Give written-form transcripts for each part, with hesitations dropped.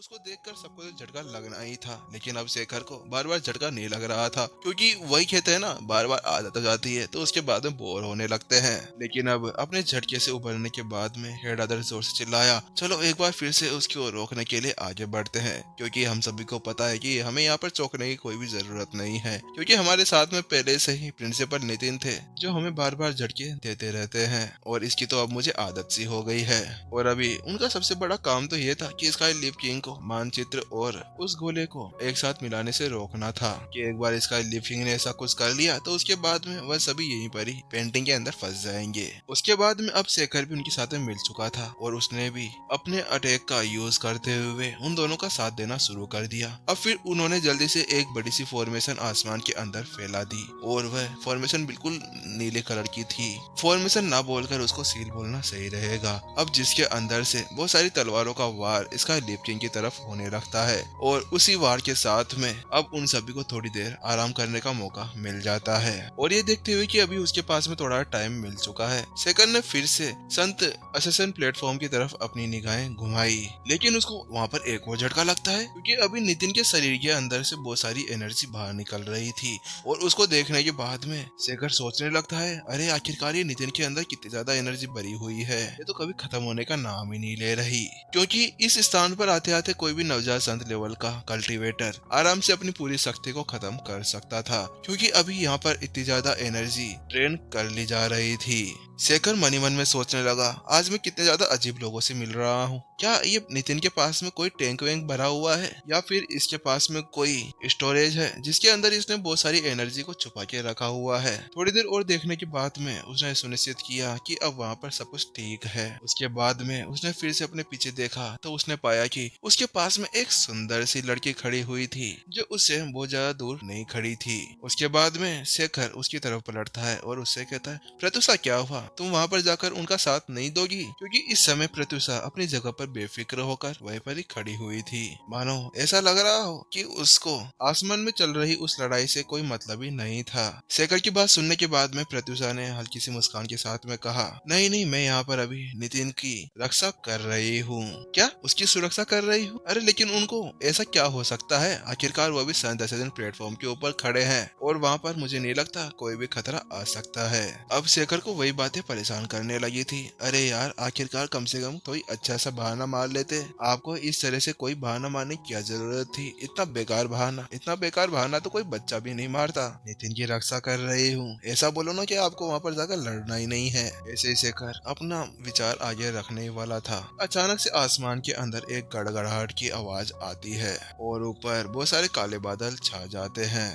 उसको देखकर सबको तो झटका लगना ही था, लेकिन अब शेखर को बार बार झटका नहीं लग रहा था, क्योंकि वही कहते हैं ना, बार बार आदत हो जाती है तो उसके बाद में बोर होने लगते हैं। लेकिन अब अपने झटके से उभरने के बाद में हेडादर जोर से चिल्लाया, चलो एक बार फिर से उसकी ओर रोकने के लिए आगे बढ़ते हैं, क्योंकि हम सभी को पता है कि हमें यहाँ पर चौंकने की कोई भी जरूरत नहीं है, क्योंकि हमारे साथ में पहले से ही प्रिंसिपल नितिन थे जो हमें बार बार झटके देते रहते हैं, और इसकी तो अब मुझे आदत सी हो गई है। और अभी उनका सबसे बड़ा काम तो ये था कि स्काई लीप किंग को मानचित्र और उस गोले को एक साथ मिलाने से रोकना था, कि एक बार स्काई लीप किंग ने ऐसा कुछ कर लिया तो उसके बाद में वह सभी यहीं पर ही पेंटिंग के अंदर फंस जाएंगे। उसके बाद में अब शेखर भी उनके साथ में मिल चुका था और उसने भी अपने अटैक का यूज करते हुए उन दोनों का साथ देना शुरू कर दिया। अब फिर उन्होंने जल्दी से एक बड़ी सी फॉर्मेशन आसमान के अंदर फैला दी, और वह फॉर्मेशन बिल्कुल नीले कलर की थी। फॉर्मेशन ना बोलकर उसको सील बोलना सही रहेगा। अब जिसके अंदर से बहुत सारी तलवारों का वार स्काई लीप किंग की तरफ होने लगता है, और उसी वार के साथ में अब उन सभी को थोड़ी देर आराम करने का मौका मिल जाता है। और ये देखते हुए कि अभी उसके पास में थोड़ा टाइम मिल चुका है, शेखर ने फिर से संत असेसन प्लेटफॉर्म की तरफ अपनी निगाहें घुमाई, लेकिन उसको वहाँ पर एक और झटका लगता है, क्योंकि अभी नितिन के शरीर के अंदर से बहुत सारी एनर्जी बाहर निकल रही थी। और उसको देखने के बाद में शेखर सोचने लगता है, अरे आखिरकार ये नितिन के अंदर कितनी ज्यादा एनर्जी भरी हुई है, ये तो कभी खत्म होने का नाम ही नहीं ले रही। क्योंकि इस स्थान पर आते आते कोई भी नवजात संत लेवल का कल्टीवेटर आराम से अपनी पूरी शक्ति को खत्म कर सकता था, क्योंकि अभी यहाँ पर इतनी ज्यादा एनर्जी ट्रेन कर ली जा रही थी। शेखर मनी मन में सोचने लगा, आज मैं कितने ज्यादा अजीब लोगों से मिल रहा हूँ। क्या ये नितिन के पास में कोई टैंक वैंक भरा हुआ है, या फिर इसके पास में कोई स्टोरेज है जिसके अंदर इसने बहुत सारी एनर्जी को छुपा के रखा हुआ है। थोड़ी देर और देखने के बाद में उसने सुनिश्चित किया कि अब वहाँ पर सब कुछ ठीक है। उसके बाद में उसने फिर से अपने पीछे देखा तो उसने पाया कि उसके पास में एक सुंदर सी लड़की खड़ी हुई थी, जो उससे बहुत ज्यादा दूर नहीं खड़ी थी। उसके बाद में शेखर उसकी तरफ पलटता है और उससे कहता है, प्रत्युषा क्या हुआ, तुम वहाँ पर जाकर उनका साथ नहीं दोगी? क्योंकि इस समय प्रत्युषा अपनी जगह पर बेफिक्र होकर वहीं पर ही खड़ी हुई थी, मानो ऐसा लग रहा हो कि उसको आसमान में चल रही उस लड़ाई से कोई मतलब ही नहीं था। शेखर की बात सुनने के बाद में प्रत्युषा ने हल्की सी मुस्कान के साथ में कहा, नहीं नहीं, मैं यहाँ पर अभी नितिन की रक्षा कर रही हूँ। क्या उसकी सुरक्षा कर रही हूँ? अरे लेकिन उनको ऐसा क्या हो सकता है, आखिरकार वो भी संत प्लेटफॉर्म के ऊपर खड़े हैं और वहाँ पर मुझे नहीं लगता कोई भी खतरा आ सकता है। अब शेखर को वही बातें परेशान करने लगी थी। अरे यार, आखिरकार कम से कम कोई अच्छा सा बहाना मार लेते, आपको इस तरह से कोई बहाना मारने की क्या जरूरत थी? इतना बेकार बहाना, इतना बेकार बहाना तो कोई बच्चा भी नहीं मारता। नितिन की रक्षा कर रही हूँ, ऐसा बोलो ना कि आपको वहाँ पर जाकर लड़ना ही नहीं है। ऐसे ही शेखर अपना विचार आगे रखने वाला था, अचानक से आसमान के अंदर एक गड़गड़ाहट की आवाज आती है और ऊपर बहुत सारे काले बादल छा जाते हैं।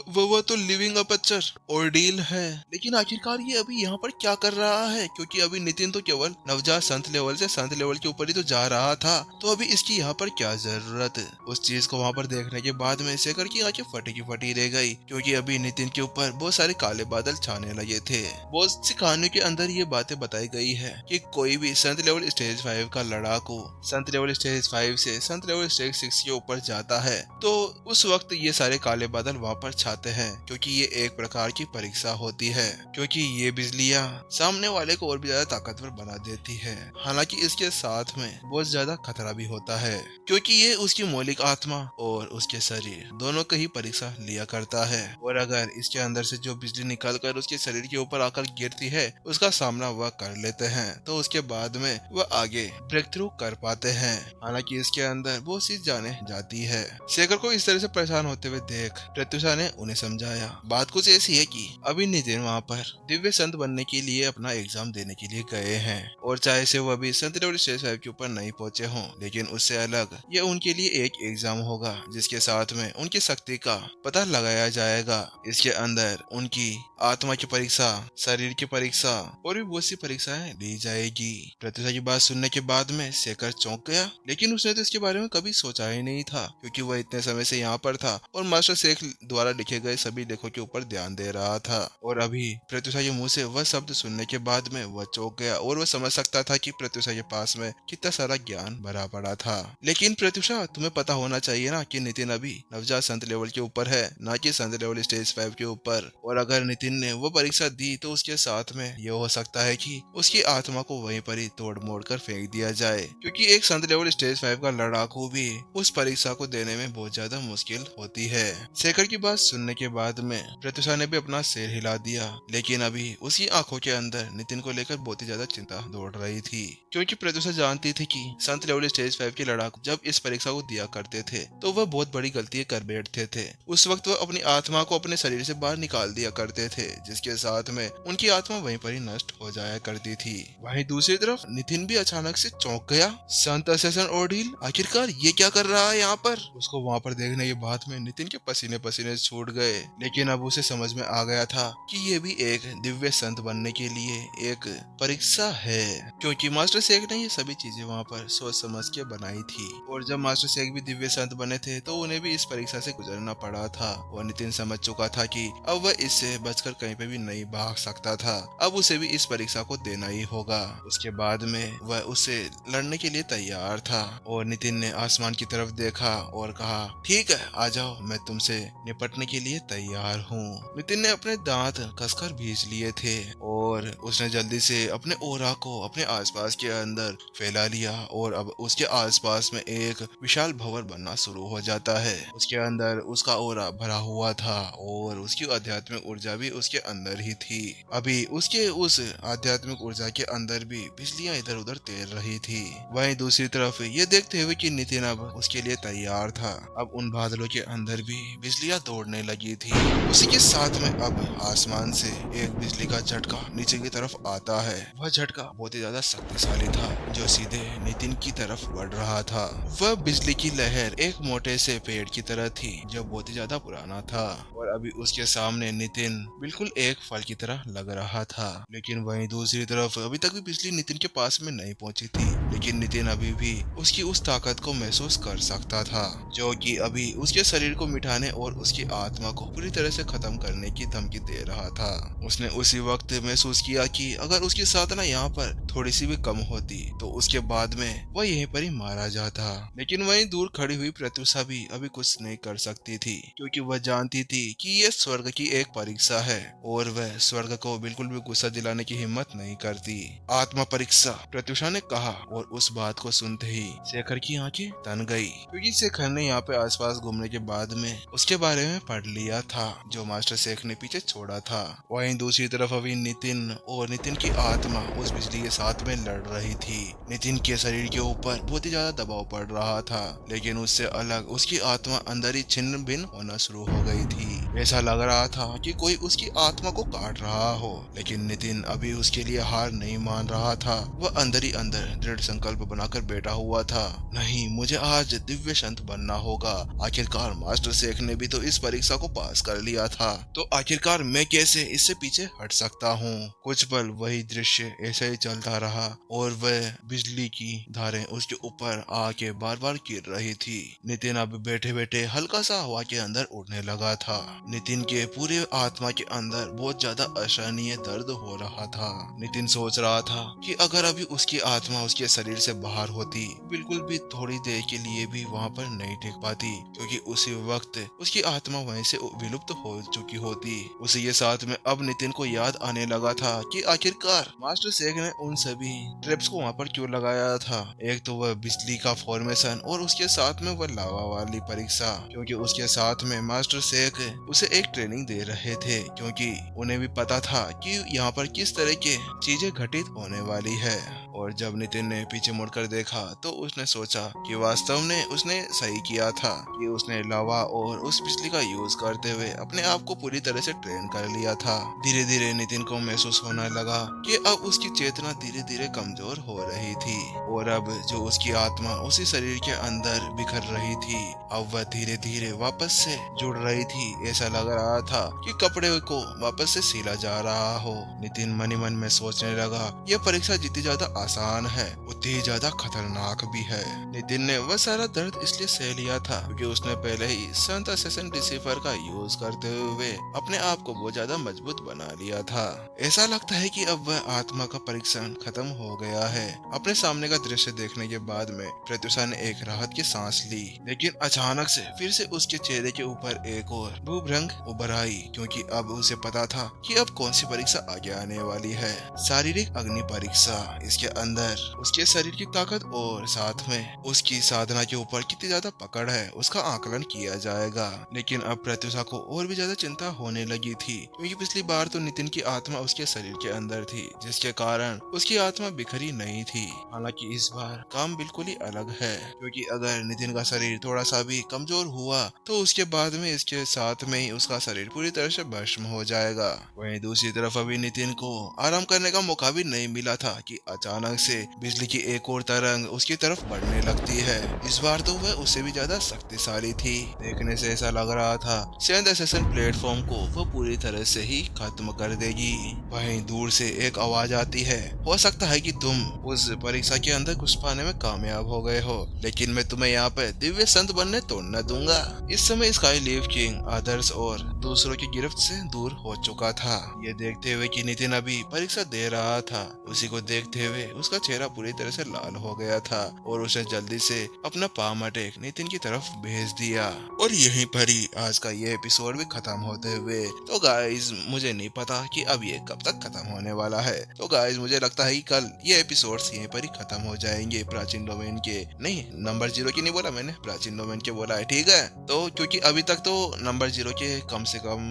वो तो लिविंग अपर्चर ऑर्डील है, लेकिन आखिरकार ये अभी यहाँ पर क्या कर रहा है? क्योंकि अभी नितिन तो केवल नवजात संत लेवल से संत लेवल के ऊपर ही तो जा रहा था, तो अभी इसकी यहाँ पर क्या जरूरत? उस चीज को वहाँ पर देखने के बाद में शेखर की आंखें फटी की फटी रह गई, क्योंकि अभी नितिन के ऊपर बहुत सारे काले बादल छाने लगे थे। बहुत सी कहानियों के अंदर ये बातें बताई गई है कि कोई भी संत लेवल स्टेज 5 का लड़ाकू संत लेवल स्टेज 5 से संत लेवल स्टेज 6 के ऊपर जाता है, तो उस वक्त ये सारे काले बादल वहाँ पर छाते हैं, क्योंकि ये एक प्रकार की परीक्षा होती है, क्योंकि ये बिजलियाँ सामने वाले को और भी ज्यादा ताकतवर बना देती है। हालांकि इसके साथ में बहुत ज्यादा खतरा भी होता है, क्योंकि ये उसकी मौलिक आत्मा और उसके शरीर दोनों की ही परीक्षा लिया करता है, और अगर इसके अंदर से जो बिजली निकल कर उसके शरीर के ऊपर आकर गिरती है, उसका सामना वह कर लेते हैं, तो उसके बाद में वह आगे ब्रेक थ्रू कर पाते हैं। हालांकि इसके अंदर बहुत सी जाने जाती है। शेखर को इस तरह से परेशान होते हुए देख प्रत्युषा ने उन्हें समझाया, बात कुछ ऐसी है कि अभी नितिन वहाँ पर दिव्य संत बनने के लिए अपना एग्जाम देने के लिए गए हैं, और चाहे से वह भी संत लेवल स्टेज 5 के ऊपर नहीं पहुंचे हों, लेकिन उससे अलग यह उनके लिए एक एग्जाम होगा, जिसके साथ में उनकी शक्ति का पता लगाया जाएगा। इसके अंदर उनकी आत्मा की परीक्षा, शरीर की परीक्षा और भी बहुत सी परीक्षाएं ली जाएगी। प्रत्युषा की बात सुनने के बाद में शेखर चौंक गया, लेकिन उसने तो इसके बारे में कभी सोचा ही नहीं था, क्योंकि वह इतने समय से यहाँ पर था और मास्टर शेख द्वारा लिखे गए सभी लेखों के ऊपर ध्यान दे रहा था, और अभी प्रत्युषा के मुंह से वह शब्द सुनने के बाद में वह चौंक गया और वह समझ सकता था कि प्रत्युषा के पास में कितना सारा ज्ञान भरा पड़ा था। लेकिन प्रत्युषा, तुम्हें पता होना चाहिए ना कि नितिन अभी नवजात संत लेवल के ऊपर है, ना कि संत लेवल स्टेज 5 के ऊपर। और अगर नितिन ने वो परीक्षा दी तो उसके साथ में ये हो सकता है कि उसकी आत्मा को वहीं पर ही तोड़ मोड़ कर फेंक दिया जाए, क्योंकि एक संत लेवल स्टेज 5 का लड़ाकू भी उस परीक्षा को देने में बहुत ज्यादा मुश्किल होती है। शेखर की बात सुनने के बाद में प्रत्युषा ने भी अपना सिर हिला दिया, लेकिन अभी उसकी आंखों के अंदर नितिन को लेकर बहुत ही ज्यादा चिंता दौड़ रही थी, क्योंकि प्रत्युषा जानती थी कि संत लेवल स्टेज 5 के लड़ाकू जब इस परीक्षा को दिया करते थे तो वह बहुत बड़ी गलती कर बैठते थे। उस वक्त वह अपनी आत्मा को अपने शरीर से बाहर निकाल दिया करते थे, जिसके साथ में उनकी आत्मा वहीं पर ही नष्ट हो जाया करती थी। वहीं दूसरी तरफ नितिन भी अचानक से चौंक गया। संत असेसन ओर्डिल, आखिरकार ये क्या कर रहा है यहाँ पर? उसको वहाँ पर देखने के बाद में नितिन के पसीने पसीने छूट गए, लेकिन अब उसे समझ में आ गया था कि ये भी एक दिव्य संत बनने के लिए एक परीक्षा है, क्योंकि मास्टर शेख ने ये सभी चीजें वहाँ पर सोच समझ के बनाई थी। और जब मास्टर शेख भी दिव्य संत बने थे तो उन्हें भी इस परीक्षा से गुजरना पड़ा था। और नितिन समझ चुका था कि अब वह इससे बचकर कहीं पे भी नहीं भाग सकता था, अब उसे भी इस परीक्षा को देना ही होगा। उसके बाद में वह उससे लड़ने के लिए तैयार था। और नितिन ने आसमान की तरफ देखा और कहा, ठीक है, आ जाओ, मैं तुमसे निपटने के लिए तैयार हूँ। नितिन ने अपने दांत कसकर भींच लिए थे और उसने जल्दी से अपने ओरा को अपने आसपास के अंदर फैला लिया और अब उसके आसपास में एक विशाल भंवर बनना शुरू हो जाता है। उसके अंदर उसका ओरा भरा हुआ था और उसकी आध्यात्मिक ऊर्जा भी उसके अंदर ही थी। अभी उसके उस आध्यात्मिक ऊर्जा के अंदर भी बिजलियां इधर उधर तैर रही थी। वहीं दूसरी तरफ ये देखते हुए कि नितिन अब उसके लिए तैयार था, अब उन बादलों के अंदर भी बिजलियां दौड़ने लगी थी। उसी के साथ में अब आसमान से एक बिजली का झटका नीचे की तरफ आता है। वह झटका बहुत ही ज्यादा शक्तिशाली था, जो सीधे नितिन की तरफ बढ़ रहा था। वह बिजली की लहर एक मोटे से पेड़ की तरह थी, जो बहुत ही ज्यादा पुराना था। और अभी उसके सामने नितिन बिल्कुल एक फल की तरह लग रहा था। लेकिन वहीं दूसरी तरफ अभी तक भी बिजली नितिन के पास में नहीं पहुंची थी, लेकिन नितिन अभी भी उसकी उस ताकत को महसूस कर सकता था, जो कि अभी उसके शरीर को मिटाने और उसकी आत्मा को पूरी तरह से खत्म करने की धमकी दे रहा था। उसने उसी वक्त महसूस किया कि अगर उसकी साधना यहाँ पर थोड़ी सी भी कम होती तो उसके बाद में वह यहीं पर ही मारा जाता। लेकिन वहीं दूर खड़ी हुई प्रत्युषा भी अभी कुछ नहीं कर सकती थी, क्योंकि वह जानती थी कि यह स्वर्ग की एक परीक्षा है और वह स्वर्ग को बिल्कुल भी गुस्सा दिलाने की हिम्मत नहीं करती। आत्मा परीक्षा, प्रत्युषा ने कहा, और उस बात को सुनते ही शेखर की आंखें तन गई, क्योंकि शेखर ने यहाँ पे आसपास घूमने के बाद में उसके बारे में पढ़ लिया था, जो मास्टर शेख ने पीछे छोड़ा था। वहीं दूसरी तरफ अभी नितिन और नितिन की आत्मा उस बिजली के साथ में लड़ रही थी। नितिन के शरीर के ऊपर बहुत ही ज्यादा दबाव पड़ रहा था, लेकिन उससे अलग उसकी आत्मा अंदर ही छिन्न भिन्न होना शुरू हो गई थी। ऐसा लग रहा था कि कोई उसकी आत्मा को काट रहा हो, लेकिन नितिन अभी उसके लिए हार नहीं मान रहा था। वह अंदर ही अंदर दृढ़ संकल्प बनाकर बैठा हुआ था, नहीं, मुझे आज दिव्य संत बनना होगा। आखिरकार मास्टर शेख ने भी तो इस परीक्षा को पास कर लिया था, तो आखिरकार मैं कैसे इससे पीछे हट सकता हूँ। कुछ पल वही दृश्य ऐसे ही चलता रहा और वह बिजली की धारें उसके ऊपर आके बार बार गिर रही थी। नितिन अब बैठे बैठे हल्का सा हवा के अंदर उड़ने लगा था। नितिन के पूरे आत्मा के अंदर बहुत ज्यादा असहनीय दर्द हो रहा था। नितिन सोच रहा था कि अगर अभी उसकी आत्मा उसके शरीर से बाहर होती, बिल्कुल भी थोड़ी देर के लिए भी वहाँ पर नहीं टिक पाती, क्योंकि उसी वक्त उसकी आत्मा वहीं से विलुप्त हो चुकी होती। उसी के साथ में अब नितिन को याद आने लगा था कि आखिरकार मास्टर शेख ने उन सभी ट्रैप्स को वहाँ पर क्यों लगाया था। एक तो वह बिजली का फॉर्मेशन और उसके साथ में वह लावा वाली परीक्षा, क्योंकि उसके साथ में मास्टर शेख उसे एक ट्रेनिंग दे रहे थे, क्योंकि उन्हें भी पता था कि यहाँ पर किस तरह के चीजें घटित होने वाली है। और जब नितिन ने पीछे मुड़कर देखा तो उसने सोचा कि वास्तव में उसने सही किया था कि उसने लावा और उस बिजली का यूज करते हुए अपने आप को पूरी तरह से ट्रेन कर लिया था। धीरे धीरे नितिन को महसूस होने लगा कि अब उसकी चेतना धीरे धीरे कमजोर हो रही थी और अब जो उसकी आत्मा उसी शरीर के अंदर बिखर रही थी, अब वह धीरे धीरे वापस से जुड़ रही थी। ऐसा लग रहा था कि कपड़े को वापस से सिला जा रहा हो। नितिन मन ही मन में सोचने लगा, यह परीक्षा जितनी ज्यादा आसान है उतनी ही ज्यादा खतरनाक भी है। नितिन ने वह सारा दर्द इसलिए सह लिया था क्योंकि उसने पहले ही संत असेसिन डिसीफर का यूज करते हुए अपने आप को बहुत ज्यादा मजबूत बना लिया था। ऐसा लगता है कि अब वह आत्मा का परीक्षण खत्म हो गया है। अपने सामने का दृश्य देखने के बाद में प्रत्युषा ने एक राहत की सांस ली, लेकिन अचानक से फिर से उसके चेहरे के ऊपर एक और भूभ्रंग उभर आई, क्योंकि अब उसे पता था कि अब कौन सी परीक्षा आगे आने वाली है। शारीरिक अग्नि परीक्षा। इसके अंदर उसके शरीर की ताकत और साथ में उसकी साधना के ऊपर कितनी ज्यादा पकड़ है उसका आकलन किया जाएगा। लेकिन अब प्रत्युषा को और भी ज्यादा चिंता होने लगी थी, क्योंकि पिछली बार तो नितिन की आत्मा उसके शरीर के अंदर थी, जिसके कारण उसकी आत्मा बिखरी नहीं थी। हालांकि इस बार काम बिल्कुल ही अलग है, क्योंकि अगर नितिन का शरीर थोड़ा सा भी कमजोर हुआ तो उसके बाद में इसके साथ में ही उसका शरीर पूरी तरह से भस्म हो जाएगा। वहीं दूसरी तरफ अभी नितिन को आराम करने का मौका भी नहीं मिला था कि अचानक से बिजली की एक और तरंग उसकी तरफ बढ़ने लगती है। इस बार तो वह उससे भी ज्यादा शक्तिशाली थी। देखने से ऐसा लग रहा था सेवेंथ एसेसन प्लेटफॉर्म को वह पूरी तरह से ही खत्म कर देगी। वहीं दूर से एक आवाज आती है, हो सकता है कि तुम उस परीक्षा के अंदर घुस पाने में कामयाब हो गए हो, लेकिन मैं तुम्हें यहाँ पे दिव्य संत बनने तो न दूंगा। इस समय स्काई लीफ किंग आदर्श और दूसरों की गिरफ्त से दूर हो चुका था। ये देखते हुए कि नितिन अभी परीक्षा दे रहा था, उसी को देखते हुए उसका चेहरा पूरी तरह से लाल हो गया था और उसे जल्दी से अपना पामाटेक नितिन की तरफ भेज दिया। और यहीं पर ही आज का ये एपिसोड भी खत्म होते हुए। तो गाइज मुझे नहीं पता कि अब ये कब तक खत्म होने वाला है। तो गाइज मुझे लगता है कि कल ये एपिसोड्स यहीं पर ही खत्म हो जाएंगे। प्राचीन डोमेन के नहीं, नंबर 0 की नहीं बोला मैंने, प्राचीन डोमेन के बोला है, ठीक है। तो क्योंकि अभी तक तो नंबर 0 के कम से कम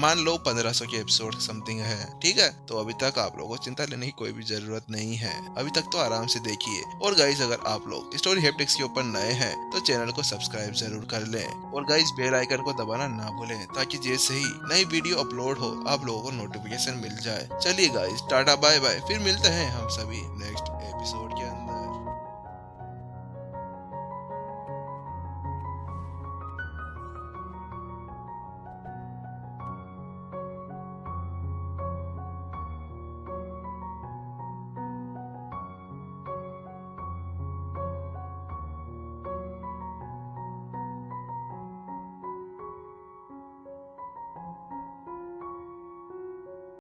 मान लो 1500 के एपिसोड समथिंग है, ठीक है। तो अभी तक आप लोगों को चिंता लेने की कोई भी जरूरत नहीं है, अभी तक तो आराम से देखिए। और गाइज अगर आप लोग स्टोरी हेप्टिक्स के ऊपर नए हैं तो चैनल को सब्सक्राइब जरूर कर लें और गाइज बेल आइकन को दबाना ना भूलें, ताकि जैसे ही नई वीडियो अपलोड हो आप लोगों को नोटिफिकेशन मिल जाए। चलिए गाइज टाटा बाय बाय, फिर मिलते हैं हम सभी नेक्स्ट